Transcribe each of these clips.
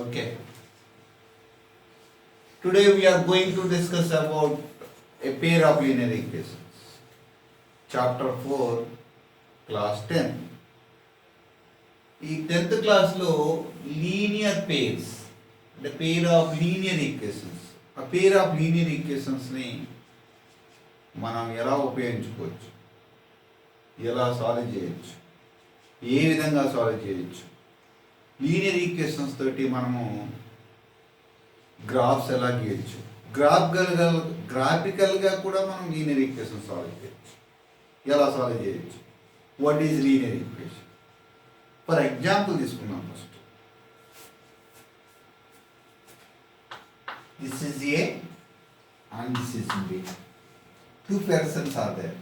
Okay. Today we are going to discuss about a pair of linear equations. Chapter 4, class 10. ఈ 10th క్లాస్లో linear pairs అంటే pair of linear equations ఆ pair of linear ఈక్వేషన్స్ని మనం ఎలా ఉపయోగించుకోవచ్చు, ఎలా solve చేయొచ్చు, ఏ విధంగా సాల్వ్ చేయొచ్చు, లీనియర్ ఈక్వేషన్స్ తోటి మనము గ్రాఫ్స్ ఎలా గీయచ్చు, గ్రాఫికల్గా కూడా మనం లీనియర్ ఈక్వేషన్ సాల్వ్ చేయొచ్చు, ఎలా సాల్వ్ చేయొచ్చు, what is linear equation. For example తీసుకున్నాం first. This is A and this is B. Two persons are there,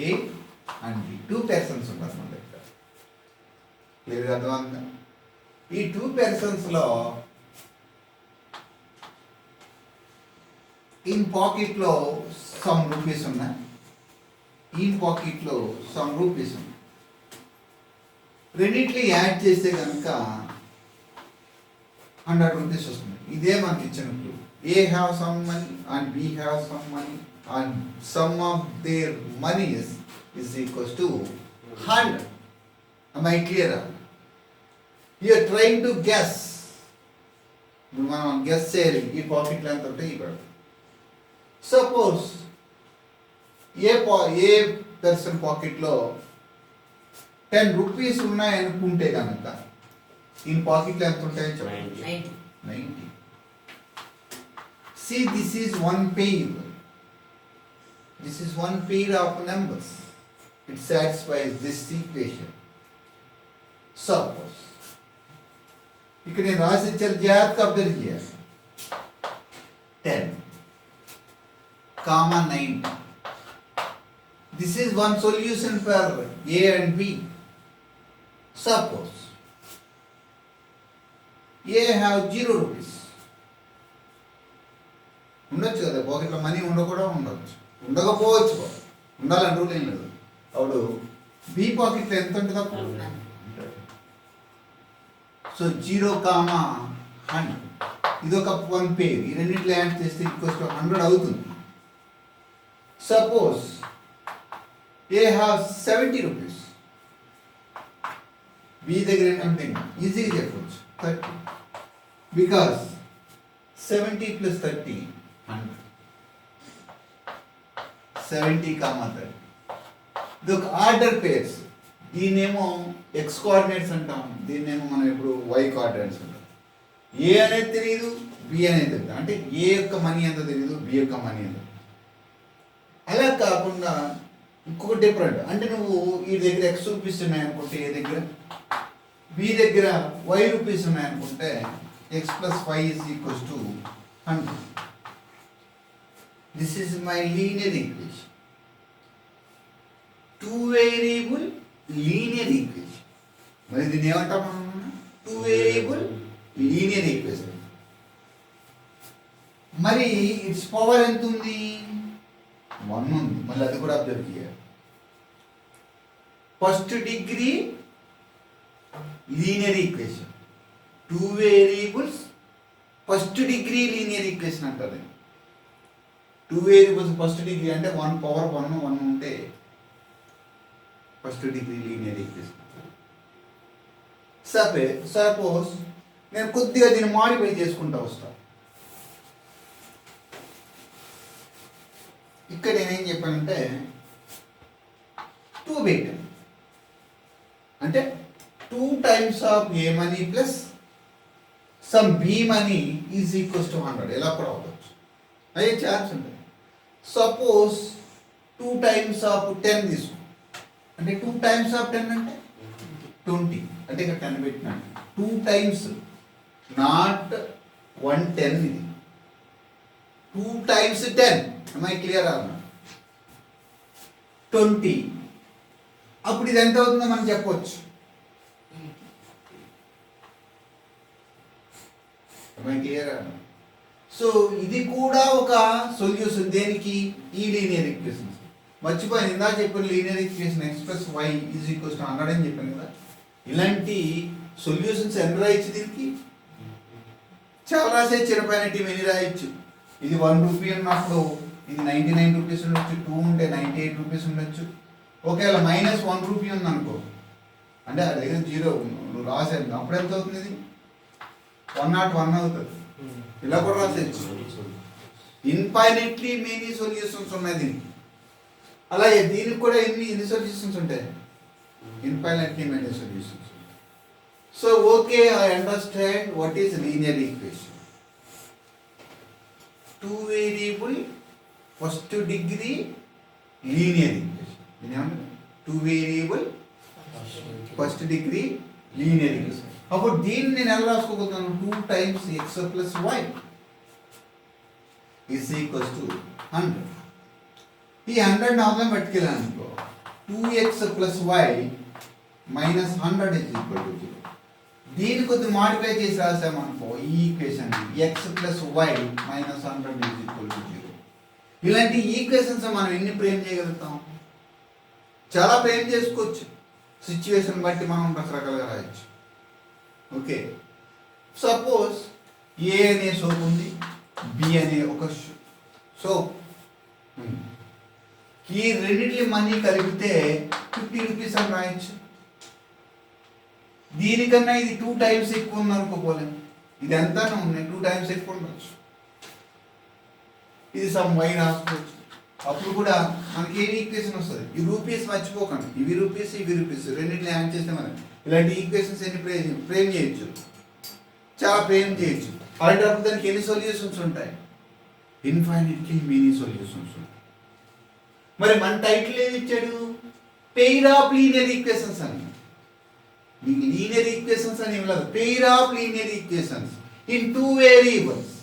A and B. Two persons ఉంటారు మన దగ్గర. క్లియర్గా అర్థమవుతుందా? ఈ టూ పర్సన్స్లో ఇన్ పాకెట్లో సమ్ రూపీస్ ఉన్నాయి, ఇన్ పాకెట్లో సమ్ రూపీస్ ఉన్నాయి. రెండింటిని యాడ్ చేస్తే కనుక 100 రూపీస్ వస్తుంది. ఇదే మనకి ఇచ్చిన clue. A have some money and B have some money and sum of their monies is equals to 100. Am I clear? You are trying to guess. మనం గెస్ చేయాలి ఈ పాకెట్లో ఎంత ఉంటే ఈ పెడతాం. సపోజ్ ఏ పర్సన్ పాకెట్లో 10 రూపీస్ ఉన్నాయనుకుంటే కనుక ఈ పాకెట్లో ఎంత ఉంటాయో చెప్పండి. 90. See, this is one pair. This is one pair of numbers. It satisfies this equation. Suppose ఇక్కడ నేను రాసి చాలా జాగ్రత్తగా అబ్జర్వ్ చేయాలి. 10, 90. This is one solution for A and B. Suppose A have 0 rupees. ఉండొచ్చు కదా పాకెట్లో మనీ ఉండకపోవచ్చు, ఉండాలని రూల్ ఏం లేదు. అప్పుడు బి పాకెట్లో ఎంత ఉంటుంది అప్పుడు? సో 0,100. ఇది ఒక వన్ పేర్. ఈ రెండింటిలో యాడ్ చేస్తే ఈక్వల్స్ టు 100 అవుతుంది. Suppose A have 70 rupees. B దగ్గర ఏంటంటే ఈజీగా చెప్పవచ్చు 30. బికాస్ 70 + 30 100. 70,30. ఇది ఒక ఆర్డర్ పేర్స్. దీన్నేమో ఎక్స్ కోఆర్డినేట్స్ అంటాం, దీన్నేమో మనం ఇప్పుడు వై కోఆర్డినేట్స్ అంటాం. ఏ అనేది తెలియదు, బి అనేది తెలియదు. అంటే ఏ యొక్క మనీ ఎంత తెలియదు, బి యొక్క మనీ ఎంత. అలా కాకుండా ఇంకొక డిఫరెంట్. అంటే నువ్వు ఈ దగ్గర ఎక్స్ రూపీస్ ఉన్నాయనుకుంటే ఏ దగ్గర, బి దగ్గర వై రూపీస్ ఉన్నాయనుకుంటే x + y is equals to 100. This is my linear equation. 2 variable linear equation. మరి దీన్ని ఏమంటాం మనం? 2 వేరియబుల్ లీనియర్ ఈక్వేషన్. మరి ఇట్స్ పవర్ ఎంత ఉంది? 1 ఉంది. మళ్ళీ అది కూడా అబ్జర్వ్ చేయాలి. First degree linear equation, 2 variables first degree linear equation అంటారు. 2 వేరియబుల్స్ ఫస్ట్ డిగ్రీ అంటే 1 పవర్ 1 ఉంటే first degree linear equation. Suppose నేను కొద్దిగా దీన్ని మాడిఫై చేసుకుంటా వస్తా. ఇక్కడ నేనేం చెప్పానంటే 2 పెట్టాను. అంటే 2 times of A money plus some B money is equals to 100. ఎలా కూడా అవ్వచ్చు, అయ్యే ఛాన్స్ ఉంటుంది. సపోజ్ 2 టైమ్స్ ఆఫ్ 10 తీసుకో. అంటే 2 టైమ్స్ ఆఫ్ 10 అంటే 20. అంటే ఇక్కడ 10 పెట్టినాను. 2 టైమ్స్, నాట్ 110. ఇది 2 టైమ్స్ 10. అమ్మాయి క్లియర్ అన్నా? 20. అప్పుడు ఇది ఎంత అవుతుందో మనం చెప్పవచ్చు. అమ్మాయి క్లియర్ అన్నా? సో ఇది కూడా ఒక సొల్యూషన్. దేనికి? ఈ లీనియర్ ఈక్వేషన్స్. మర్చిపోయాను, ఇందా చెప్పిన linear equation x + y is equals to 100 అని చెప్పాను కదా. ఇలాంటి సొల్యూషన్స్ ఎన్ని రాయొచ్చు దీనికి? చాలా రాసేయచ్చు. ఇన్ఫైనైట్లీ మెనీ రాయొచ్చు. ఇది 1 రూపీ ఉన్నప్పుడు ఇది 99 రూపీస్ ఉండొచ్చు, 2 ఉంటే 98 రూపీస్ ఉండొచ్చు. ఒకవేళ -1 రూపీ ఉందనుకో, అంటే అది దగ్గర 0 నువ్వు రాసేది, అప్పుడు ఎంత అవుతుంది? ఇది 101 అవుతుంది. ఇలా కూడా రాసేయచ్చు. ఇన్ఫైనైట్లీ మెనీ సొల్యూషన్స్ ఉన్నాయి దీనికి. అలాగే దీనికి కూడా ఎన్ని సొల్యూషన్స్ ఉంటాయి? Infinitely many solutions. So okay, I understand what is linear equation. 2 variable first degree linear equation. 2 variable first degree linear equation. అప్పుడు దీన్ని నేను ఎలా రాసుకోగలుగుతాను? 2 times x plus y is equals to 100. ఈ 100 నాలుగు పట్టుకెళ్ళాను అనుకో, 2x plus y minus 100 is equal to 0. దీన్ని కొద్ది modify చేసి రాసామనుకో ఈ equation x plus y minus 100 is equal to 0. ఇలాంటి ఈక్వేషన్స్ మనం ఎన్ని ఫ్రేమ్ చేయగలుగుతాం? చాలా ఫ్రేమ్ చేసుకోవచ్చు. సిచ్యువేషన్ బట్టి మనం రకరకాలుగా రాయొచ్చు. ఓకే, సపోజ్ ఏ అనే సోప్ ఉంది, బి అనే ఒక సోప్. ఈ రెండింటి మనీ కలిపితే 50 రూపీస్ అని రాయొచ్చు. దీనికన్నా ఇది 2 times ఎక్కువ ఉంది అనుకోపోలేము. ఇది ఎంత ఉన్నాయి, 2 times ఎక్కువ ఉండొచ్చు. ఇది సమ్ వై రాసుకోవచ్చు. అప్పుడు కూడా మనకి ఏ ఈక్వేషన్ వస్తుంది? ఈ రూపీస్ మర్చిపోకండి, ఇవి రూపీస్ రెండింటిని యాడ్ చేస్తే మనం ఇలాంటి ఈక్వేషన్స్ ఎన్ని ఫ్రేమ్ చేయొచ్చు, చాలా ఫ్రేమ్ చేయొచ్చు. అలాంటప్పుడు దానికి ఎన్ని సొల్యూషన్స్ ఉంటాయి? ఇన్ఫైనైట్లీ మెనీ సొల్యూషన్స్ ఉంటాయి. మరి మన టైటిల్ ఏమి ఇచ్చాడు? పెయిర్ ఆఫ్ లీనియర్ ఈక్వేషన్స్ అని. మీకు లీనియర్ ఈక్వేషన్స్ అని ఏం లేదు, pair of linear equations in 2 variables.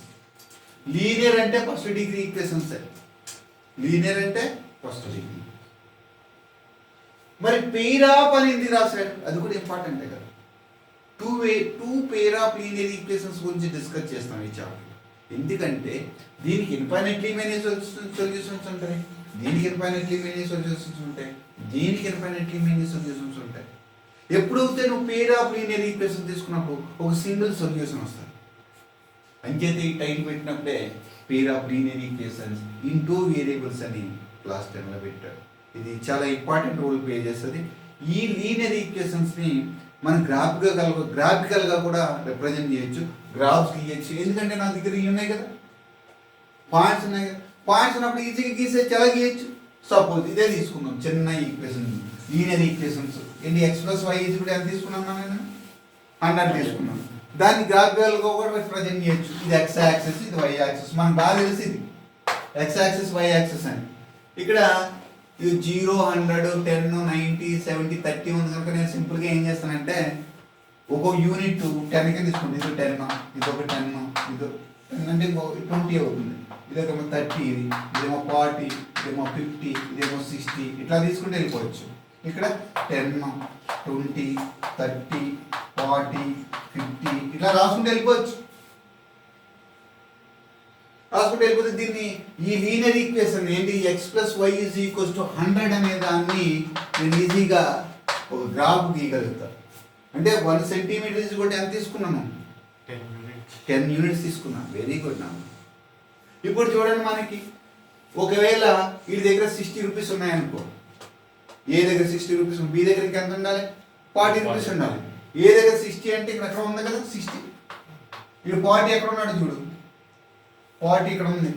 Linear అంటే ఫస్ట్ డిగ్రీ ఈక్వేషన్స్. లీనియర్ అంటే ఫస్ట్ డిగ్రీ. మరి పెయిర్ ఆఫ్ అనేది రాశాడు, అది కూడా ఇంపార్టెంటే కదా. 2 పెయిర్ ఆఫ్ లీనియర్ ఈక్వేషన్స్ గురించి డిస్కస్ చేస్తాం ఈ చాప్టర్. ఎందుకంటే దీనికి ఇన్ఫైనైట్లీ మెనీ సొల్యూషన్స్ ఉంటాయి, దీనికి ఇన్ఫైనైట్లీ మెనీ సొల్యూషన్స్ ఉంటాయి, దీనికి ఇన్ఫైనైట్లీ మెనీ సొల్యూషన్స్ ఉంటాయి. ఎప్పుడైతే నువ్వు పెయిర్ ఆఫ్ లీనియర్ ఈక్వేషన్ తీసుకున్నప్పుడు ఒక సింగిల్ సొల్యూషన్ వస్తుంది. అంచేతే ఈ టైం పెట్టినప్పుడే pair of linear equations in 2 variables అని క్లాస్ 10లో పెట్టాడు. ఇది చాలా ఇంపార్టెంట్ రోల్ ప్లే చేస్తుంది. ఈ లీనియర్ ఈక్వేషన్స్ని మనం గ్రాఫికల్గా కూడా రిప్రజెంట్ చేయొచ్చు, గ్రాఫ్స్ గీయచ్చు. ఎందుకంటే నా దగ్గర ఇవి ఉన్నాయి కదా, పాయింట్స్ ఉన్నాయి కదా. పాయింట్స్ ఉన్నప్పుడు ఈజీగా గీసేసి ఎలా గీయచ్చు. సపోజ్ ఇదే తీసుకున్నాం, చిన్న ఈక్వేషన్ లీనియర్ ఈక్వేషన్స్. ఏంటి x plus y ఈజ్ కూడా ఎంత తీసుకున్నాను నేను? 100 తీసుకున్నాను. దాన్ని గ్రాఫికల్గా కూడా రిప్రజెంట్ చేయొచ్చు. ఇది x యాక్సిస్, ఇది y యాక్సిస్. మనకు బాగా తెలిసి ఇది x యాక్సిస్ y యాక్సిస్ అని. ఇక్కడ ఇది 0, 100, 10, 90, 70, 30 ఉంది కనుక నేను సింపుల్గా ఏం చేస్తానంటే ఒక్కొక్క యూనిట్ 10 కింద తీసుకుంటాను. ఇది 10, ఇది ఒక 10, ఇది 10 అంటే 20 అవుతుంది. ఇదొక 30, ఇదేమో 40, ఇదేమో 50, ఇదేమో 60, ఇట్లా తీసుకుంటే వెళ్ళిపోవచ్చు. ఇక్కడ 10, 20, 30, 40, 50 ఇట్లా రాసుకుంటే వెళ్ళిపోవచ్చు. రాసుకుంటే వెళ్ళిపోతే దీన్ని ఈ లీనియర్ ఈక్వేషన్ ఏంటి, x plus y is equals to 100 అనే దాన్ని నేను ఈజీగా ఒక గ్రాఫ్ గీయగలుగుతాను. అంటే 1 సెంటీమీటర్ ఈజ్ కూడా ఎంత తీసుకున్నాను? 10 యూనిట్స్ తీసుకున్నాను. Very good. నా ఇప్పుడు చూడండి, మనకి ఒకవేళ వీడి దగ్గర 60 రూపీస్ ఉన్నాయనుకో, ఏ దగ్గర 60 రూపీస్, బి దగ్గర ఎంత ఉండాలి? 40 రూపీస్ ఉండాలి. ఏ దగ్గర 60 అంటే ఇక్కడ ఎక్కడ ఉంది కదా 60, ఇప్పుడు 40 ఎక్కడ ఉన్నాడు చూడు, 40 ఇక్కడ ఉంది.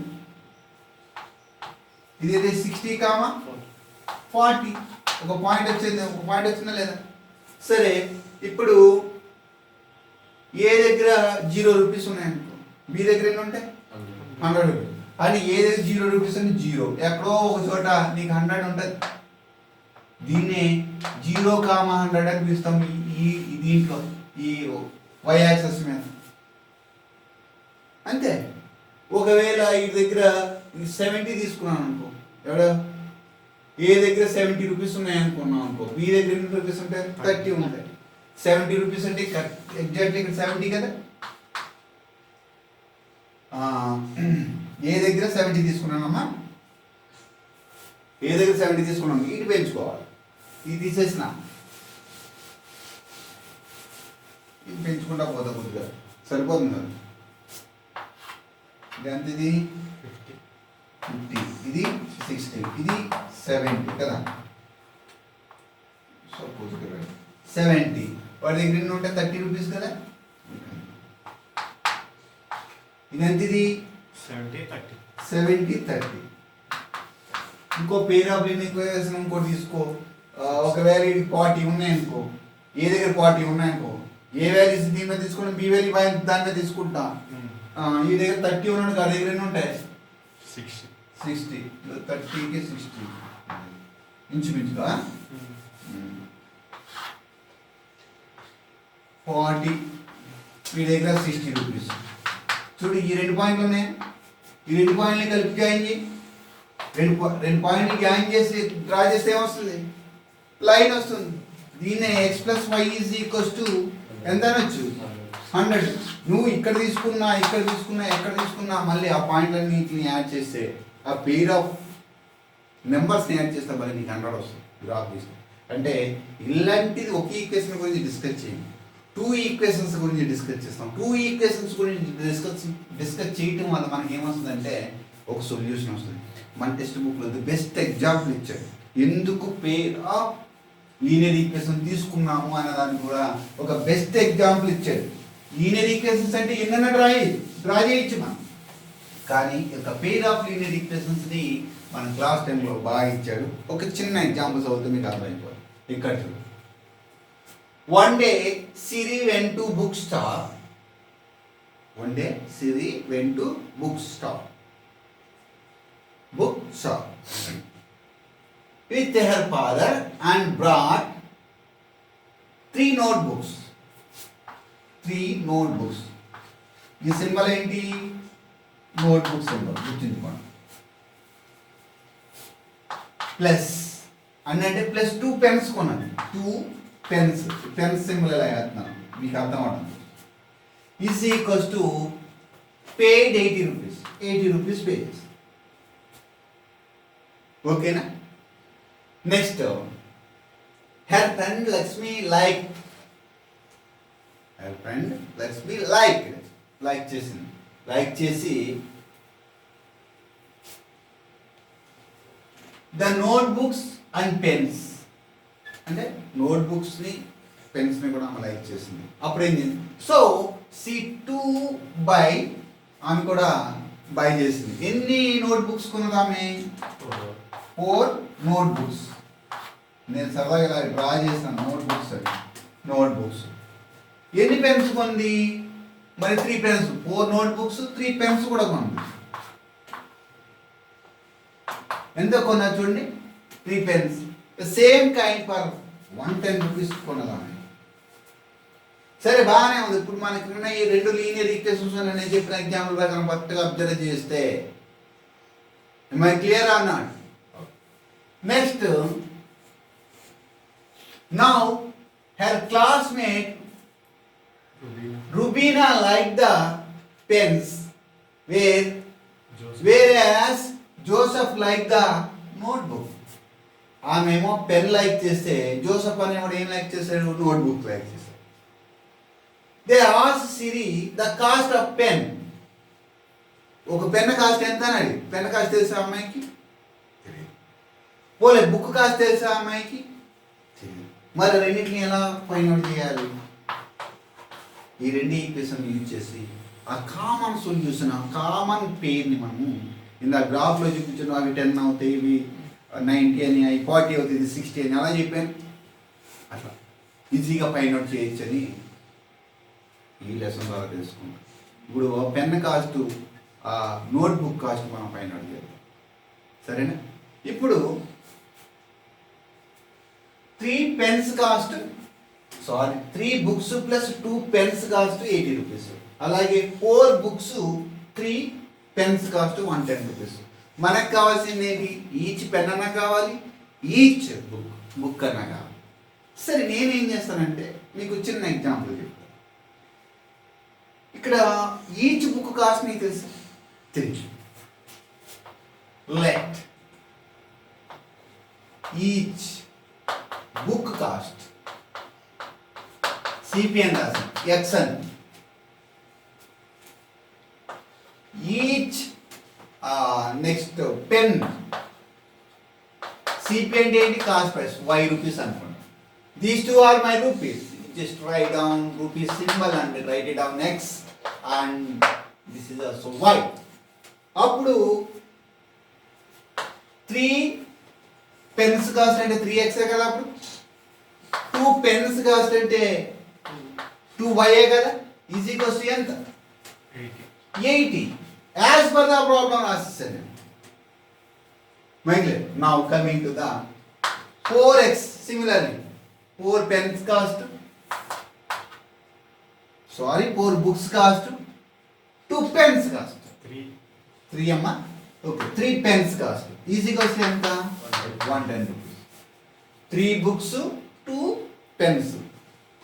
ఇది 60, 40 ఒక పాయింట్ వచ్చింది, ఒక పాయింట్ వచ్చిందా లేదా? సరే, ఇప్పుడు ఏ దగ్గర 0 రూపీస్ ఉన్నాయనుకో, బి దగ్గర ఎన్ని ఉంటాయి? 100 రూపీస్. అని ఏ దగ్గర 0 రూపీస్ అంటే 0, ఎక్కడో ఒక చోట నీకు 100 ఉంటుంది. దీన్నే 0, 100 అని పిలుస్తాం ఈ దీంట్లో, ఈ y యాక్సిస్ మీద. అంతే. ఒకవేళ ఈ దగ్గర 70 తీసుకున్నాను అనుకో, ఎవడ ఏ దగ్గర 70 రూపీస్ ఉన్నాయనుకున్నాం అనుకో, బి దగ్గర ఎన్ని రూపీస్ ఉంటాయి? 30 ఉంటాయి. 70 రూపీస్ అంటే ఎగ్జాక్ట్లీ ఇక్కడ 70 కదా. ఏ దగ్గర 70 తీసుకున్నానమ్మా, ఏ దగ్గర 70 తీసుకున్నాను, ఇది పెంచుకోవాలి. ఇది తీసేసిన ఇది పెంచుకుంటా పోతా కొద్దిగా సరిపోతుంది కదా. ఇది ఎంత, ఇది 50, ఇది 60, ఇది 70 కదా. సపోజ్ 70, వాడి దగ్గర ఎన్ని ఉంటాయి, 30 రూపీస్ కదా. ఇది ఎంత, ఇది 70, 30. ఇంకో పేర్ ఆఫ్ లీనియర్ ఈక్వేషన్ ఇంకోటి తీసుకో. ఒకవేళ ఇది 40 ఉన్నాయనుకో, ఏ దగ్గర 40 ఉన్నాయనుకో, ఏ వాల్యూస్ దీని మీద తీసుకుంటాం, బి వాల్యూ దాని మీద తీసుకుంటా. ఈ దగ్గర 30 ఉన్నాడు, ఆ దగ్గర ఎన్ని ఉంటాయి, 60. 30కి 60 ఇంచుమించుగా 40, మీ దగ్గర 60 రూపీస్. చూడు ఈ 2 పాయింట్లు ఉన్నాయి, ఈ 2 పాయింట్ని కలిపి జాయిన్ చేయి. రెండు పాయింట్లు జాయిన్ చేసి డ్రా చేస్తే ఏమొస్తుంది, లైన్ వస్తుంది. దీన్నే x+y ఎంత అనొచ్చు, 100. నువ్వు ఇక్కడ తీసుకున్నా, ఇక్కడ తీసుకున్నా, ఎక్కడ తీసుకున్నా, మళ్ళీ ఆ పాయింట్లన్నింటిని యాడ్ చేస్తే, ఆ పెయిర్ ఆఫ్ నెంబర్స్ని యాడ్ చేస్తే మళ్ళీ నీకు 100 వస్తుంది గ్రాఫ్ తీస్తే. అంటే ఇలాంటిది ఒక ఈక్వేషన్ గురించి డిస్కస్ చేయండి, 2 ఈక్వేషన్స్ గురించి డిస్కస్ చేస్తాం. 2 ఈక్వేషన్స్ గురించి డిస్కస్ చేయటం వల్ల మనకి ఏమొస్తుందంటే ఒక సొల్యూషన్ వస్తుంది. మన టెక్స్ట్ బుక్లో బెస్ట్ ఎగ్జాంపుల్ ఇచ్చాడు, ఎందుకు పెయిర్ ఆఫ్ లీనియర్ ఈక్వేషన్ తీసుకున్నాము అనే దానికి కూడా ఒక బెస్ట్ ఎగ్జాంపుల్ ఇచ్చాడు. లీనియర్ ఈక్వేషన్స్ అంటే ఎన్నైనా డ్రా చేయొచ్చు మనం, కానీ ఒక పెయిర్ ఆఫ్ లీనియర్ ఈక్వేషన్స్ని మన క్లాస్ 10లో బాగా ఇచ్చాడు. ఒక చిన్న ఎగ్జాంపుల్స్ అవుతుంది, మీకు అర్థమైపోవాలి. ఇక్కడ చూడు, one day Siri went to bookstore. One day Siri went to bookstore with her father and brought 3 notebooks. ఈ సింబల్ ఏంటి, నోట్బుక్ సింబల్ గుర్తుంచుకోండి. ప్లస్ అంటే ప్లస్ 2 పెన్స్ కొన్నాను, 2 పెన్స్ సింబల్ ఎలా వేస్తున్నాను మీకు అర్థం అవుతుంది. Is equals to paid 80 rupees, 80 rupees pay చేసి. ఓకేనా. Next, her friend Lakshmi like చేసింది. లైక్ చేసి ద నోట్బుక్స్ అండ్ పెన్స్, అంటే నోట్బుక్స్ని పెన్స్ని కూడా ఆమె లైక్ చేసింది. అప్పుడు ఏం చేసింది, సో C2 బై ఆమె కూడా బై చేసింది. ఎన్ని నోట్బుక్స్ కొన్నది ఆమె, 4 నోట్బుక్స్. నేను సరదాగా ఇలా డ్రా చేస్తాను నోట్బుక్స్. ఎన్ని పెన్స్ కొంది, మరి 3 పెన్స్, 4 నోట్బుక్స్ 3 పెన్స్ కూడా కొంది. ఎంత కొన్నా చూడండి, 3 pens. Same kind for 110 rupees కొన్నదాన్ని. సరే బాగానే ఉంది. ఇప్పుడు మనకి ఉన్న ఈ 2 లీనియర్ ఈక్వేషన్స్ నేను చెప్పిన ఎగ్జాంపుల్ ప్రకారం పట్టుగా అబ్జర్వ్ చేస్తే clear or not. Next, now her classmate Rubina liked the pens, whereas Joseph liked the notebook. ఆమెమో పెన్ లైక్ చేస్తే జోసెఫ్ అనేవాడు ఏం లైక్ చేశాడు, నోట్బుక్ లైక్ చేశాడు. They asked Siri the cost of pen. ఒక పెన్ కాస్ట్ ఎంత అని, పెన్ కాస్ట్ తెలుసా అమ్మాయికి, పోలే బుక్ కాస్ట్ తెలుసా అమ్మాయికి. మరి రెండింటిని ఎలా ఫైండ్ అవుట్ చేయాలి, ఈ 2 ఈక్వేషన్ యూజ్ చేసి ఆ కామన్ సొల్యూషన్, ఆ కామన్ పేర్ని మనము ఇందా గ్రాఫ్లో చూపించాను. అవి 10 అవుతాయి, ఇవి 90 అని, అవి 40 అవుతాయి, ఇది 60 అని అలా చెప్పాను. అట్లా ఈజీగా ఫైండ్ అవుట్ చేయొచ్చు అని ఈ లెసన్ ద్వారా తెలుసుకుంటాం. ఇప్పుడు పెన్ కాస్ట్, ఆ నోట్బుక్ కాస్ట్ మనం ఫైండ్ అవుట్ చేద్దాం, సరేనా. ఇప్పుడు 3 pens cost, 3 books plus 2 pens cost 80 rupees. అలాగే 4 బుక్స్ 3 పెన్స్ కాస్ట్ 110 రూపీస్. మనకు కావాల్సింది ఏంటి, ఈచ్ పెన్ అన్నా కావాలి, ఈచ్ బుక్ అన్నా కావాలి. సరే నేనేం చేస్తానంటే మీకు చిన్న ఎగ్జాంపుల్ చెప్తాను. ఇక్కడ ఈచ్ బుక్ కాస్ట్ నీకు తెలుసు, let each book cost CP అని రాసాం, ఎక్స్ అని. ఈచ్ నెక్స్ట్ పెన్, సిపి అంటే ఏంటి, కాస్ట్ ప్రైస్, వై రూపీస్ అనుకోండి. These two are my rupees. Just write down rupees symbol and write it down X, and this is also Y. అప్పుడు 3 pens cost అంటే 3x కదా, అప్పుడు 2 pens cost అంటే 2y కదా, is equals to ఎంత, 80. As per the problem రాసేసాను. Mind now coming to the 4x. Similarly 4 pens cost, sorry 4 books cost, 2 pens cost, 3 అమ్మా, okay, 3 pens cost is equals to ఎంత, 110 rupees. 3 books 2 pens,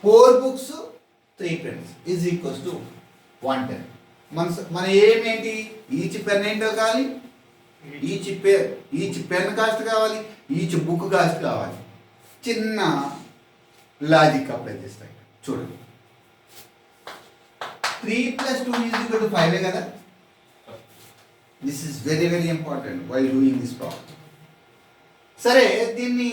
4 books 3 pens is equals to 110. మన ఏమేంటి, each pen ఏంటో కావాలి, each pen cost కావాలి, each book cost కావాలి. చిన్న logic apply చేస్తాయి చూడండి. 3 + 2 = 5 కదా. This is very very important while doing this problem. సరే, దీన్ని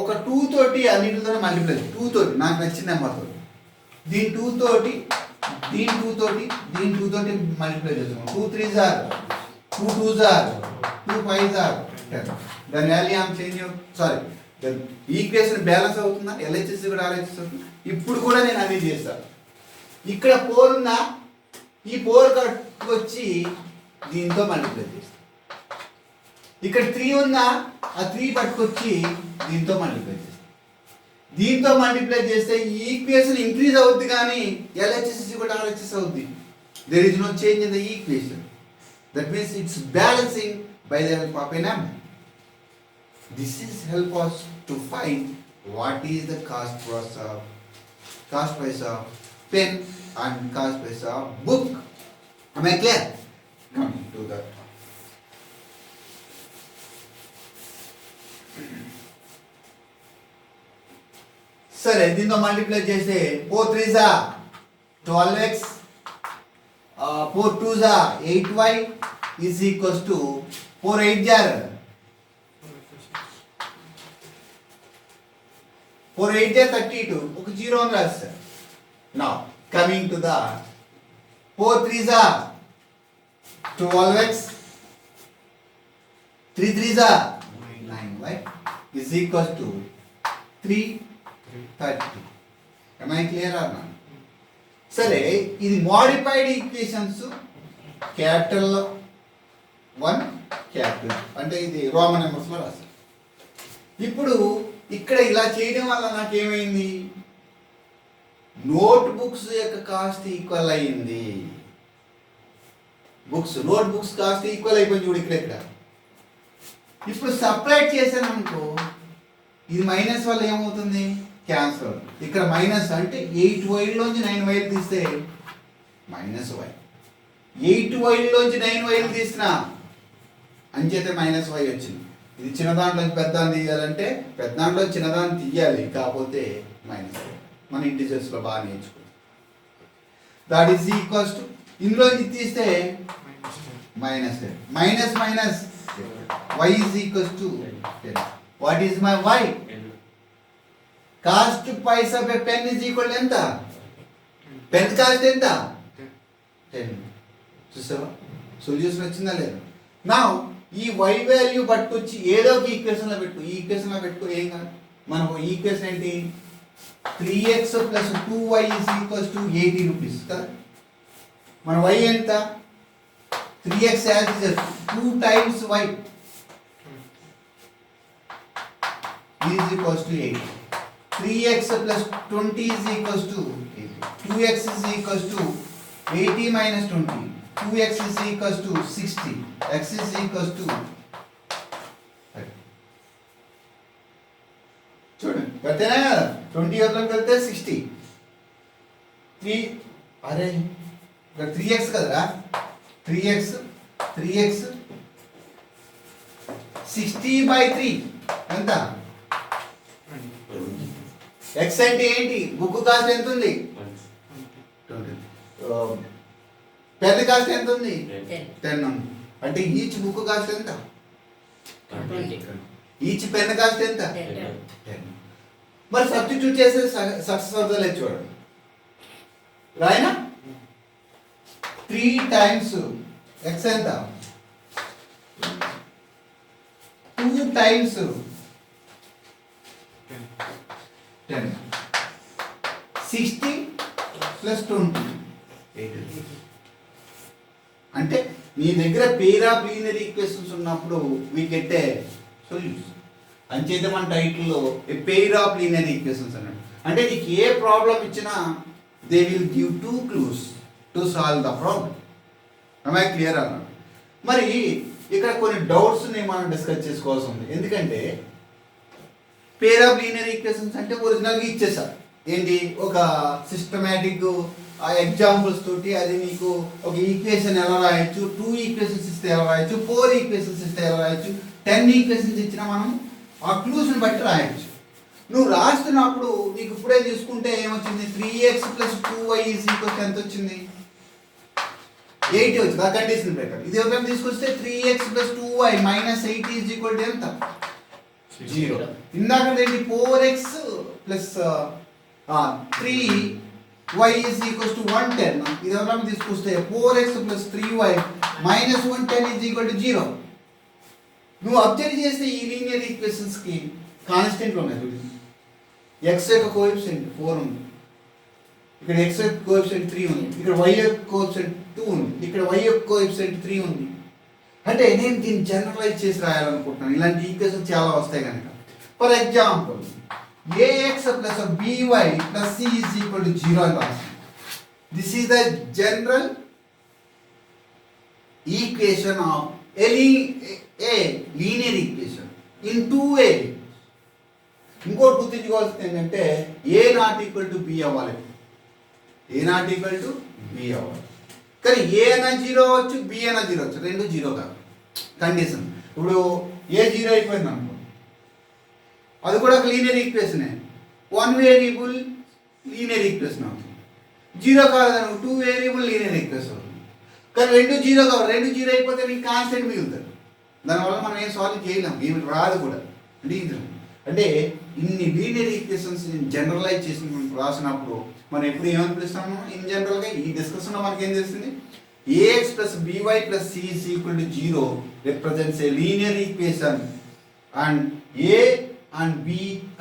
ఒక 2 తోటి అన్నిటితో మల్టిప్లై, 2 తోటి నాకు నచ్చిన నెంబర్ తోటి, దీని 2 తోటి, దీని 2 తోటి, దీని 2 తోటి మల్టిప్లై చేస్తున్నాం. 2 3s are 2 2s are 2 5s are 10. దాని వాల్యూ ఆమె చేంజ్, సారీ ఈక్వేషన్ బ్యాలెన్స్ అవుతుందా, ఎల్హెచ్ఎస్ కూడా ఆర్హెచ్ఎస్ అవుతుంది. ఇప్పుడు కూడా నేను అన్నీ చేస్తాను. ఇక్కడ 4 ఉందా, ఈ 4 వచ్చి దీంతో మల్టిప్లై చేస్తాం. ఇక్కడ 3 ఉందా, ఆ 3 పట్టుకొచ్చి దీంతో మల్టిప్లై చేస్తాం. దీంతో మల్టిప్లై చేస్తే ఈ ఈక్వేషన్ ఇంక్రీజ్ అవుద్ది, కానీ ఎల్హెచ్ఎస్ కూడా ఆర్హెచ్ఎస్ అవుద్ది. There is no change in the equation. That means it's balancing by the help of a number. This is help us to find what is the cost price of pen and cost price of book. Am I clear? Coming to that. సరే, దీంతో multiply చేస్తే 4 3s are 12x, 4 2s are 8y is equals to 4 8s are 4 8s are 32. ఒక 0 అని రాస్తారు. Now coming to the 4 3s are 12x, 3 3s are 9y is equals to 330. Am I clear or not? సరే, ఇది modified equations, capital 1 capital అంటే ఇది Roman నెంబర్స్లో రాస్తారు. ఇప్పుడు ఇక్కడ ఇలా చేయడం వల్ల నాకేమైంది, నోట్ బుక్స్ యొక్క కాస్ట్ ఈక్వల్ అయింది. నోట్ బుక్స్ కాస్ట్ ఈక్వల్ అయిపోయింది చూడు ఇక్కడ. ఇప్పుడు సపరేట్ చేశాను అనుకో, ఇది మైనస్ వల్ల ఏమవుతుంది, క్యాన్సల్ అవుతుంది. ఇక్కడ మైనస్ అంటే 8y లోంచి 9y తీస్తే మైనస్ y, 8y లోంచి 9y తీసినా అంచేతే మైనస్ y వచ్చింది. ఇది చిన్న దాంట్లోంచి పెద్ద దాన్ని తీయాలంటే పెద్ద దాంట్లో చిన్నదాన్ని తీయాలి, కాకపోతే మైనస్ y. మన ఇంటిజర్స్లో బాగా నేర్చుకుంటాం. దట్ ఈస్ ఈక్వల్స్ టు, ఇందులోంచి తీస్తే minus 10, minus minus y is equals to 10. What is my y? Cost price of a pen is equal ఎంత, పెన్ కాస్ట్ ఎంత, 10. చూసావా, సొల్యూషన్ వచ్చిందా లేదా? నా ఈ y వాల్యూ పట్టుకొచ్చి ఏదో ఒక ఈక్వేషన్లో పెట్టు, ఈ ఈక్వేషన్లో పెట్టుకో, ఏం కాదు. మనకు ఈక్వేషన్ ఏంటి, 3x + 2y is equals to 80 rupees కదా. మన y ఎంత, 3x as 2 times y is equals to 80. 3x + 20 is equals to 80. 2x is equals to 80 minus 20. 2x is equals to 60. X is equals to, చూడండి కరెక్టేనా కదా, 20 ఎవరిలోకి వెళ్తే 60. 3 అరే ఇక్కడ 3x కదరా, 3x 60/3 ఎంత, ఎక్స్ అంటే ఏంటి? బుక్ కాస్ట్ ఎంత ఉంది? 20. పెన్ కాస్ట్ ఎంత ఉంది? 10 ఉంది. అంటే ఈచ్ బుక్ కాస్ట్ ఎంత? 20. ఈచ్ పెన్ కాస్ట్ ఎంత? 10. మరి సబ్స్టిట్యూట్ చేస్తే సక్సెస్ అవుతుందో చూడండి. రాయనా? 3 times ఎక్స్ ఎంత? 2 times 10. 60 plus 20. 80. అంటే మీ దగ్గర పేర్ ఆఫ్ లీనియర్ ఈక్వేషన్స్ ఉన్నప్పుడు వీ గెట్ ఏ సొల్యూషన్. అంచేత మన టైటిల్లో a pair of linear equations అన్నాడు. అంటే నీకు ఏ ప్రాబ్లం ఇచ్చినా they will give 2 clues to solve the problem. I clear అన్నాడు. మరి ఇక్కడ కొన్ని డౌట్స్ని మనం డిస్కస్ చేసుకోవాల్సి ఉంది. ఎందుకంటే పేర్ ఆఫ్ లీనియర్ ఈక్వేషన్స్ అంటే ఒరిజినల్గా ఇచ్చేసారు. ఏంటి? ఒక సిస్టమేటిక్ ఎగ్జాంపుల్స్ తోటి అది మీకు ఒక ఈక్వేషన్ ఎలా రాయొచ్చు, 2 ఈక్వేషన్స్ ఇస్తే ఎలా రాయొచ్చు, 4 ఈక్వేషన్స్ ఇస్తే ఎలా రాయొచ్చు, 10 ఈక్వేషన్స్ ఇచ్చినా మనం ఆ క్లూస్ని బట్టి రాయొచ్చు. నువ్వు రాస్తున్నప్పుడు నీకు ఇప్పుడే తీసుకుంటే ఏమొచ్చింది? 3x + 2y = ఎంత వచ్చింది? 80 వచ్చింది. ఆ కండిషన్ ప్రకారం ఇది ఒక తీసుకొస్తే 3x + 2y - 80 = ఎంత? 0. ఇందాక ఏంటి? 4x + 3y = 110. ఇది ఒక తీసుకొస్తే 4x + 3y - 110 = 0. నువ్వు అబ్జర్వ్ చేస్తే ఈ లీనియర్ ఈక్వేషన్స్ కి కాన్స్టెంట్లు ఉన్నాయి. చూడండి, x యొక్క కోఎఫిషియంట్ 4 ఉంది, ఇక్కడ x యొక్క కోఎఫిషియంట్ 3 ఉంది, ఇక్కడ y యొక్క కోఎఫిషియంట్ 2 ఉంది, ఇక్కడ y యొక్క కోఎఫిషియంట్ 3 ఉంది. అంటే నేను దీన్ని జనరలైజ్ చేసి రాయాలనుకుంటున్నాను. ఇలాంటి ఈక్వేషన్స్ చాలా వస్తాయి కనుక. For example ax + by + c = 0 అని రాస్తాను. This is the general equation of a linear equation in 2 ways. ఇంకోటి గుర్తుంచుకోవాల్సింది ఏంటంటే a ≠ b అవ్వాలి. a ≠ b అవ్వాలి. కానీ a అన్న 0 అవ్వచ్చు, b అన్న 0 అవ్వచ్చు. రెండు 0 కాదు కండిషన్. ఇప్పుడు a 0 అయిపోయింది అనుకో, అది కూడా ఒక లీనియర్ ఈక్వేషనే. 1 వేరియబుల్ లీనియర్ ఈక్వేషన్ అవుతుంది. 0 కాదనుకో 2 వేరియబుల్ లీనియర్ ఈక్వేషన్ అవుతుంది. కానీ రెండు 0 కావాలి. రెండు 0 అయిపోతే నీకు కాన్స్టెంట్ మిగులుతుంది. దానివల్ల మనం ఏం సాల్వ్ చేయలేం, ఏమి రాదు కూడా. అంటే ఇన్ని లీనియర్ ఈక్వేషన్స్ జనరలైజ్ చేసి మనం రాసినప్పుడు మనం ఎప్పుడు ఏమని పిలుస్తాము? ఇన్ జనరల్గా ఈ డిస్కషన్లో మనకి ఏం తెలుస్తుంది? ax + by + c = 0 represents a linear equation and a and b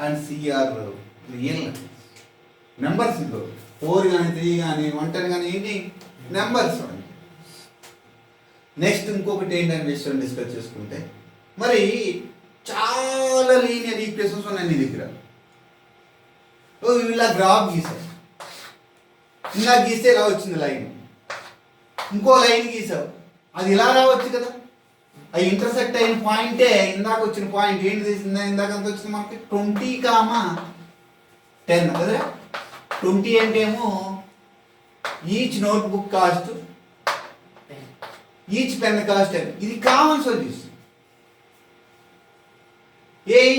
and c are real numbers. 4 కానీ 3 కానీ 110 కానీ ఏంటి? నెంబర్స్. నెక్స్ట్ ఇంకొకటి ఏంటనే విషయం డిస్కస్ చేసుకుంటే, మరి చాలా లీనియర్ ఈక్వేషన్స్ ఉన్నాయి నీ దగ్గర. ఇలా గ్రాఫ్ గీసావు, ఇలా గీస్తే ఇలా వచ్చింది లైన్, ఇంకో లైన్ గీసావు, అది ఇలా రావచ్చు కదా. అది ఇంటర్సెక్ట్ అయిన పాయింటే ఇందాక వచ్చిన పాయింట్. ఏంటి తీసిందా? ఇందాక ఎంత వచ్చింది మనకి? 20,10 కదా. 20 అంటే ఏమో each notebook cost, each pen cost. ఇది కామన్ సొల్యూషన్.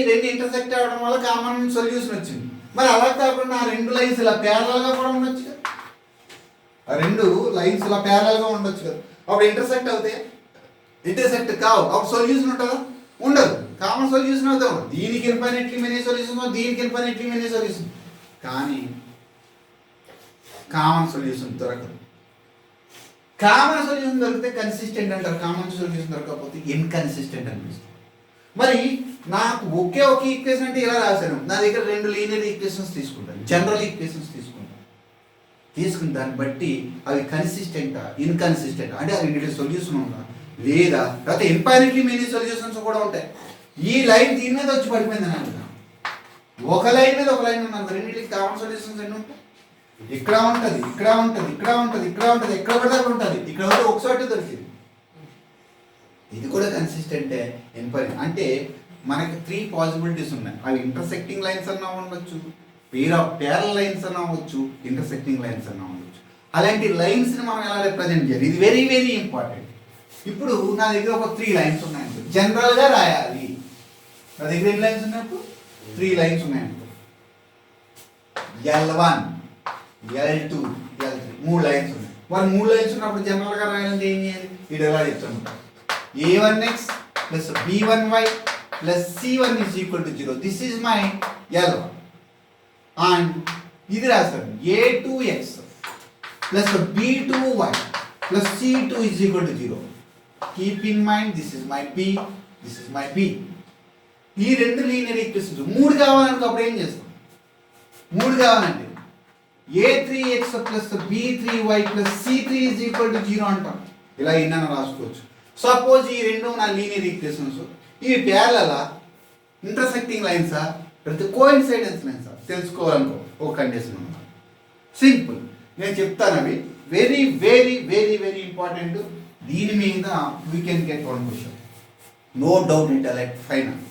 రెండు ఇంటర్సెక్ట్ అవ్వడం వల్ల కామన్ సొల్యూషన్ వచ్చింది. మరి అలా కాకుండా ఆ రెండు లైన్స్ ఇలా ప్యారలల్గా కూడా ఉండొచ్చు కదా. ఆ రెండు లైన్స్ ఇలా ప్యారలల్గా ఉండొచ్చు కదా. అప్పుడు ఇంటర్సెక్ట్ అవుతాయి? ఇంటర్సెక్ట్ కావు. అప్పుడు సొల్యూషన్ ఉంటుందా? ఉండదు. కామన్ సొల్యూషన్ అవుతా ఉండదు. దీనికి ఇన్ఫైనెట్లీ మెనీ సొల్యూషన్, దీనికి ఇన్ఫైనెట్లీ మెనీ సొల్యూషన్. కానీ కామన్ సొల్యూషన్ దొరకదు. కామన్ సొల్యూషన్ దొరికితే కన్సిస్టెంట్ అంటారు, కామన్ సొల్యూషన్ దొరకకపోతే ఇన్కన్సిస్టెంట్ అనిపిస్తుంది. మరి నాకు ఒకే ఒక ఈక్వేషన్ అంటే ఇలా రాశాను. నా దగ్గర రెండు లీనియర్ ఈక్వేషన్స్ తీసుకుంటాను, జనరల్ ఈక్వేషన్స్ తీసుకుని దాన్ని బట్టి అవి కన్సిస్టెంటా ఇన్కన్సిస్టెంటా, అంటే అవి రెండింటి సొల్యూషన్ ఉందా లేదా, లేకపోతే ఇన్ఫైనెట్లీ మెనీ సొల్యూషన్స్ కూడా ఉంటాయి. ఈ లైన్ దీని మీద వచ్చి పడిపోయింది అని అంటున్నాను. ఒక లైన్ మీద ఒక లైన్ ఉన్నాను, రెండింటికి కామన్ సొల్యూషన్స్ ఎన్ని ఉంటాయి? ఇక్కడ ఉంటుంది, ఇక్కడ ఉంటుంది, ఇక్కడ ఉంటుంది, ఇక్కడ ఉంటుంది, ఎక్కడ పడితే అక్కడ ఉంటుంది. ఇక్కడ ఉంటే ఒకసారి దొరికింది. ఇది కూడా కన్సిస్టెంటే ఇన్ఫైనెట్. అంటే మనకి 3 పాసిబిలిటీస్ ఉన్నాయి. అవి ఇంటర్సెక్టింగ్ లైన్స్ అన్నా ఉండొచ్చు, ప్యారల్ లైన్స్ అన్నా అవ్వచ్చు, ఇంటర్సెక్టింగ్ లైన్స్ అన్నా ఉండొచ్చు. అలాంటి లైన్స్ని మనం ఎలా రిప్రజెంట్ చేయాలి? ఇది వెరీ వెరీ ఇంపార్టెంట్. ఇప్పుడు నా దగ్గర ఒక 3 లైన్స్ ఉన్నాయనుకో, జనరల్గా రాయాలి. నా దగ్గర ఎన్ని lines ఉన్నాయప్పుడు? 3 lines ఉన్నాయనుకో. L1, L2, L3 మూడు లైన్స్ ఉన్నాయి. వాళ్ళు మూడు లైన్స్ ఉన్నప్పుడు జనరల్గా రాయాలంటే ఏం చేయాలి? ఇది ఎలా చెప్తాను, a1x plus b1y plus c1 is equal to 0. This is my L1. And ఇది రాస్తాను a2x plus b2y plus c2 is equal to 0. Keep in mind this is my p, this is my p. ఈ రెండు linear equations మూడు కావాలనుకో అప్పుడు ఏం చేస్తాం? మూడు కావాలంటే a3x plus b3y plus c3 is equal to 0 అంటాం. ఇలా ఎన్న రాసుకోవచ్చు. సపోజ్ ఈ రెండు నా లీనియర్ ఈక్వేషన్స్ ఇవి ప్యారలలా, ఇంటర్సెక్టింగ్ లైన్సా, లేకపోతే కోఇన్సైడెన్స్ లైన్సా తెలుసుకోవాలనుకో ఒక కండిషన్ అన్నమాట. సింపుల్, నేను చెప్తాను అవి. Very very very very important. దీని మీద we can get one question, no doubt it like final.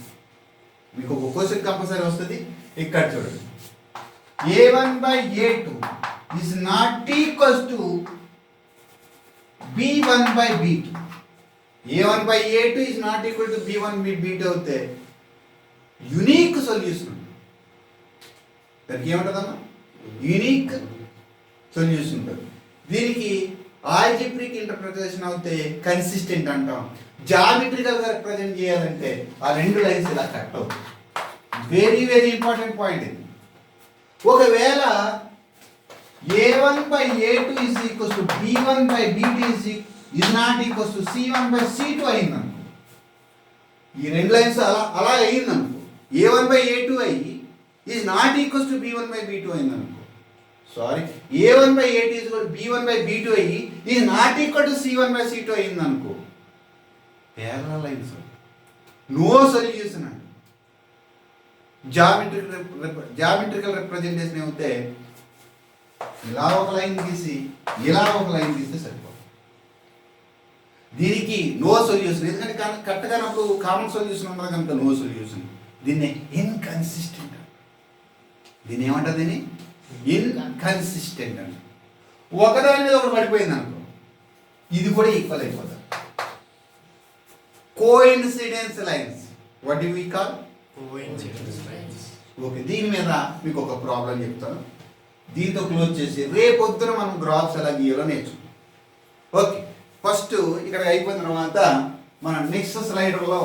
మీకు ఒక క్వశ్చన్ కంపల్సరీ వస్తుంది. ఇక్కడ చూడండి, a1 by a2 is not equals to b1 by b2. a1 by a2 is not equal to b1 by b2 అవుతే unique solution. దానికి ఏమంటుందమ్మా? Unique solution ఉంటుంది. దీనికి algebraic interpretation అవుతే కన్సిస్టెంట్ అంటాం. జామెట్రికల్ గా రిప్రజెంట్ చేయాలంటే ఆ రెండు లైన్స్ ఇలా కట్ అవుతాయి. వెరీ వెరీ ఇంపార్టెంట్ పాయింట్ ఇది. ఒకవేళ a1 by a2 is equals to b1 by b2 is not equals to c1 by c2 అయిందనుకో, ఈ రెండు లైన్స్ అలా అయిందనుకో, a1 by a2 అయ్యి is not equals to b1 by b2 అయిందనుకో, sorry a1 by a2 is equal to b1 by b2 అయ్యి is not equal to c1 by c2 అయిందనుకో, parallel lines, no solution అండి. Geometrical representation ఏమైతే ఇలా ఒక line గీసి ఇలా ఒక లైన్ గీస్తే సరిపోతుంది. దీనికి నో సొల్యూషన్, ఎందుకంటే కరెక్ట్ కానప్పుడు కామన్ సొల్యూషన్ ఉన్నది కనుక నో సొల్యూషన్. దీన్ని ఇన్కన్సిస్టెంట్, దీన్ని ఏమంటారు? దీన్ని ఇన్కన్సిస్టెంట్ అని. ఒకదాని మీద ఒకటి పడిపోయింది అనుకో, ఇది కూడా ఈక్వల్ అయిపోతుంది. Coincidence lines, what do we call? Okay, దీని మీద మీకు ఒక ప్రాబ్లం చెప్తాను. దీంతో క్లోజ్ చేసి రేపొద్దున మనం గ్రాఫ్స్ ఎలా గీయాలో నేర్చుకుంటాం. ఓకే, ఫస్ట్ ఇక్కడ అయిపోయిన తర్వాత మన నెక్స్ట్ స్లైడర్లో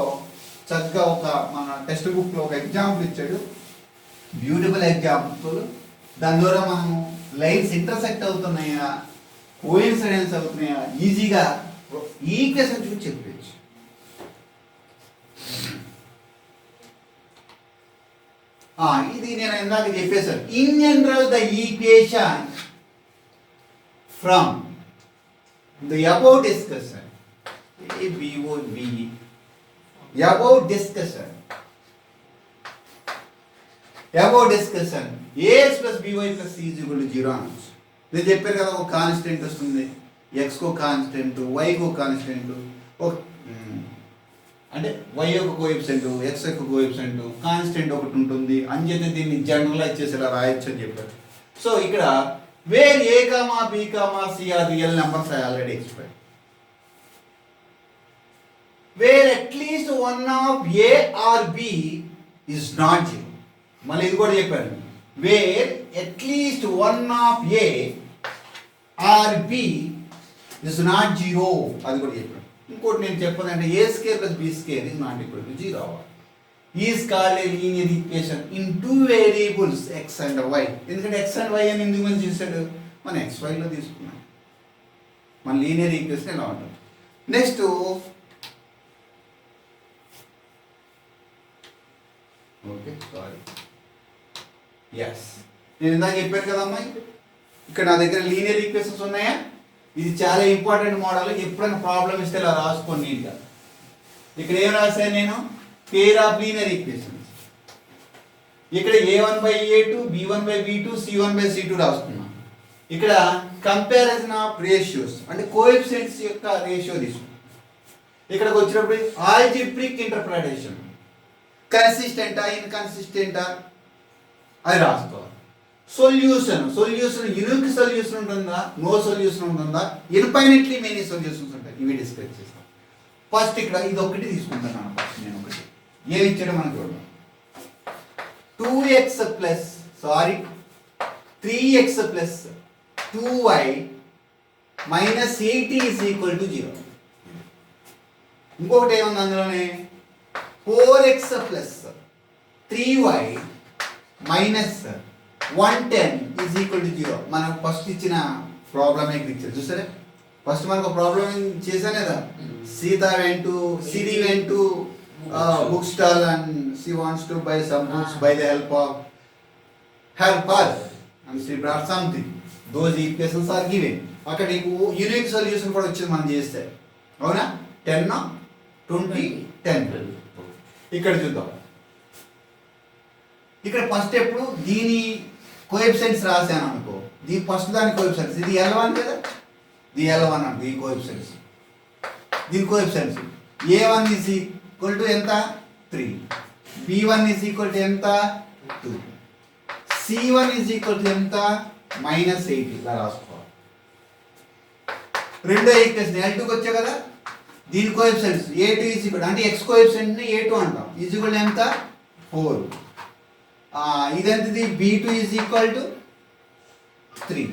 చక్కగా ఒక మన టెక్స్ట్ బుక్లో ఒక ఎగ్జాంపుల్ ఇచ్చాడు, బ్యూటిఫుల్ ఎగ్జాంపుల్. దాని ద్వారా మనము లైన్స్ ఇంటర్సెక్ట్ అవుతున్నాయా, కోఇన్సిడెన్స్ అవుతున్నాయా ఈజీగా ఈక్వేషన్ చూసి చెప్పచ్చు. ఇది నేను ఇందాక చెప్పేశాను. In general the equation from the about discussion, about discussion ax plus by plus c is equal to 0 అనొచ్చు. నేను చెప్పాను కదా, ఒక కాన్స్టెంట్ వస్తుంది, x కో కాన్స్టెంట్, y కో కాన్స్టెంట్, అంటే y యొక్క కోఎఫిషియంట్, x యొక్క కోఎఫిషియంట్, కాన్స్టెంట్ ఒకటి ఉంటుంది. అంచేత దీన్ని జనరలైజ్ చేసి ఇలా రాయొచ్చు అని చెప్పారు. సో ఇక్కడ where a, b, c are real numbers I already explain. Where at least one of a or b is not 0. మళ్ళీ ఇది కూడా చెప్పాను, where at least one of a or b is not 0, అది కూడా చెప్పాను. ఇంకోటి నేను చెప్పదంటే a square plus b square is not equal to 0 is called a linear equation in two variables x and y. ఎందుకంటే x and y అని ఎందుకు మనం చేశాడు? మన xy లో తీసుకున్నాం. మన లీనియర్ ఈక్వేషన్ ఎలా ఉంటుంది. నెక్స్ట్ ఓకే సారీ ఎస్, నేను ఇందాక చెప్పాను కదమ్మా, ఇక్కడ నా దగ్గర లీనియర్ ఈక్వేషన్స్ ఉన్నాయా? ఇది చాలా ఇంపార్టెంట్ మోడల్. ఎప్పుడైనా ప్రాబ్లం ఇస్తే ఇలా రాసుకోండి నీట్గా. ఇక్కడ ఏం రాశాను నేను? Pair of linear equations. ఇక్కడ a1 by a2, b1 by b2, c1 by c2 రాసుకున్నాం. ఇక్కడ కంపారిజన్ ఆఫ్ రేషియోస్ అంటే కోఎఫిషియెంట్స్ యొక్క రేషియో తీసుకున్నాం. ఇక్కడికి వచ్చినప్పుడు ఆల్జీబ్రిక్ ఇంటర్ప్రిటేషన్, కన్సిస్టెంటా ఇన్కన్సిస్టెంటా అది రాసుకోవాలి. సొల్యూషన్ యూనిక్ సొల్యూషన్ ఉంటుందా, నో సొల్యూషన్ ఉంటుందా, ఇన్ఫైనైట్లీ మెనీ సొల్యూషన్స్ ఉంటాయి. ఇవి డిస్కస్ చేస్తాం. ఫస్ట్ ఇక్కడ ఇది ఒకటి తీసుకుంటున్నాను. ఫస్ట్ నేను ఒకటి ఏమి ఇచ్చాడో మనం చూద్దాం. 2x plus 3x plus 2y minus 80 is equal to 0. ఇంకొకటి ఏముంది అందులోనే 4x plus 3y minus 110 is equal to 0. మనకు ఫస్ట్ ఇచ్చిన ప్రాబ్లమ్ ఇచ్చారు చూసారా. ఫస్ట్ మనకు ప్రాబ్లం చేశాను కదా. Sita went to Siri went to book stall and she wants to buy some books by the help of her purse and she brought something. Those equations are given. అక్కడ నీకు unique solution కూడా వచ్చింది మనం చేస్తే. అవునా? 10 20 10. ఇక్కడ చూద్దాం. ఇక్కడ ఫస్ట్ ఎప్పుడు దీని కోఎఫిషియెంట్స్ రాశాను అనుకో. దీని ఫస్ట్ దాని కోఎఫిషియెంట్స్ ఇది L1 కదా. ది L1 అంటే ఈ కోఎఫిషియెంట్స్. దీని coefficients A1 is equal to ఎంత 3, B1 ఈజ్ ఈక్వల్ టు ఎంత 2, C1 ఈజ్ ఈక్వల్ టు ఎంత -80. ఇలా రాసుకోవాలి. రెండో ఈక్వేషన్ L2కి వచ్చా కదా. దీని కోఎఫిషియెంట్స్ A2 ఈజ్ ఈక్వల్ అంటే x కోఎఫిషియెంట్ ని A2 అంటాం. ఈజ్ ఈక్వల్ టు ఎంత 4. ఇదెంతది B2 is equal to 3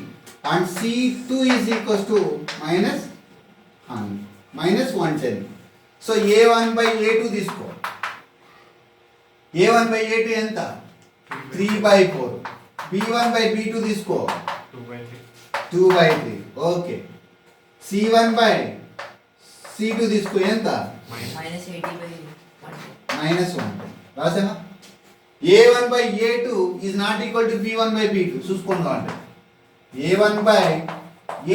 and C2 is equal to -110. So A1 by A2 తీసుకో. A1 బై A2 ఎంత 3/4. B1 బై B2 తీసుకో 2/3. ఓకే. C1 బై C2 తీసుకో ఎంత -1. రాసామా? A1 by A2 is not equal to B1 by B2. చూసుకోండి కావండి. A1 by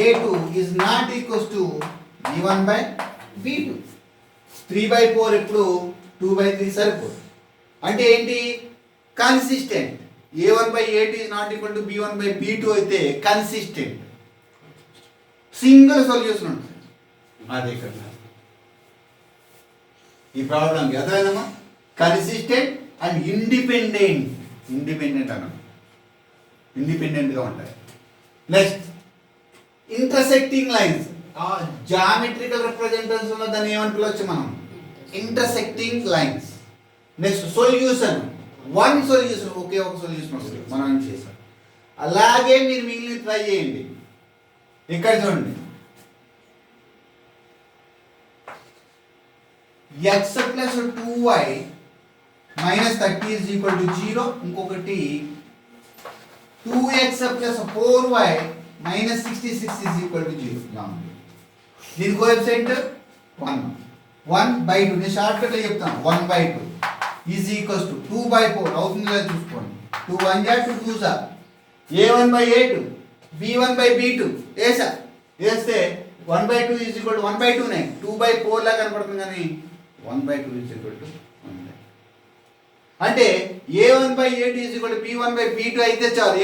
A2 is not equal to B1 by B2. 3/4 ఎప్పుడు 2/3 సరిపోదు. అంటే ఏంటి? Consistent. A1 by A2 is not equal to B1 by B2 అయితే consistent. Single solution ఉంటుంది. అదే ఇక్కడ ఈ ప్రాబ్లంకి అర్థమైందమ్మా. కన్సిస్టెంట్ అండ్ ఇండిపెండెంట్ అన్నాం. ఇండిపెండెంట్గా ఉంటాయి. Next intersecting lines. Geometrical representation లో దాన్ని ఏమని పిలవచ్చు మనం? Intersecting lines. Next solution. One solution, ఒకే ఒక సొల్యూషన్ వస్తుంది. మనం ఏం చేసాం అలాగే మీరు మిగిలిన ట్రై చేయండి. ఇక్కడ చూడండి. x plus 2y minus 30 is equal to 0. ఇంకొకటి 2x plus 4y minus 66 is equal to 0. దీని కోఎఫిషియంట్ 1/2. నేను షార్ట్ కట్ చెప్తాను. 1/2 ఈజ్ ఈక్వల్స్ టు 2/4 అవుతుంది లేదా చూసుకోండి. 2 1 జా 2 2 జా. A1 by A2 B1 by B2 వేస్తే 1/2 ఈజ్ ఈక్వల్ టు 1/2 నే 2/4 లా కనపడుతుంది కానీ 1/2 ఈజ్ ఈక్వల్ టు 1/2. అంటే A1 by A2 is equal to B1 by B2 అయితే చాలు.